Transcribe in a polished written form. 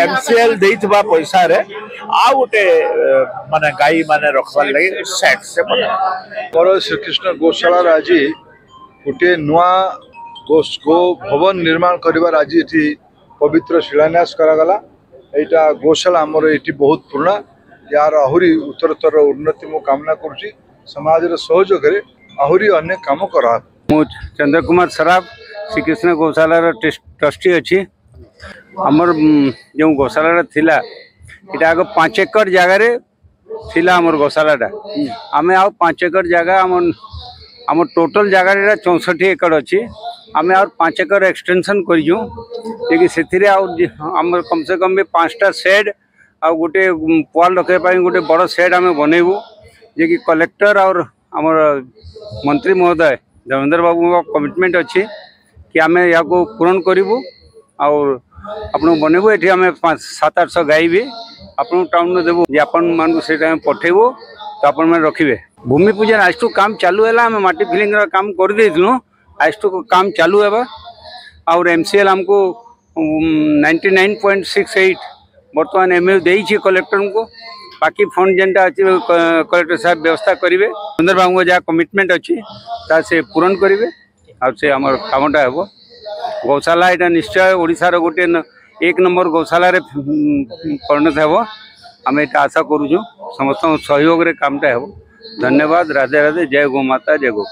MCL देइतबा पैसा रे आ गोटे माने गाई माने रखबार लगे सेट से बना पर श्रीकृष्ण गौशाला आज गोटे नुआ गो भवन निर्माण कर आज ये पवित्र शिलान्यास करागला। यहाँ गौशाला आमर ये बहुत पुराना यार आहरी उत्तरोत्तर उन्नति मु कामना करुँची समाज सहयोग आहरी अनेक काम करा। मु चंद्र कुमार सराफ श्रीकृष्ण गौशाला ट्रस्टी अच्छी आमर जो गौशाला थिला इटा आग 5 एकड़ जगार थिला आमर गौशाला आम आ 5 एकड़ जगह आम टोटल जगह 64 एकड़ अच्छी आम आ 5 एकड़ एक्सटेंशन करूँ से आम कम से कम भी 5टा शेड आ गोटे पुआल रखापी गोटे बड़ शेड आम बनइबू जे कि कलेक्टर और आमर मंत्री महोदय देवेंद्र बाबू कमिटमेंट अच्छी कि आम या पूरण करूँ और आपन बनइबू ये आम 700-800 गाई भी आपन टाउन में देवु जे आपन मान से पठेबू तो आपण मैंने रखिए। भूमि पूजन आज टू काम चालू है आम माटी फिलिंग काम कर देलु आज टू काम चालू है और एमसीएल आमको 99.68 बर्तमान एमएल देइछि कलेक्टर को बाकी फंड जेनटा अच्छी कलेक्टर साहब व्यवस्था करेंगे सुंदर बाबू जहाँ कमिटमेंट अच्छी से पूरण करेंगे और से आम कामटा हे गौशाला यहाँ निश्चय ओडिशार गोटे 1 नंबर गौशाला रे परिणत हे आम ये आशा करूँ समस्त सहयोग कामटा हे। धन्यवाद। राधे राधे। जय गौ माता जय गौ।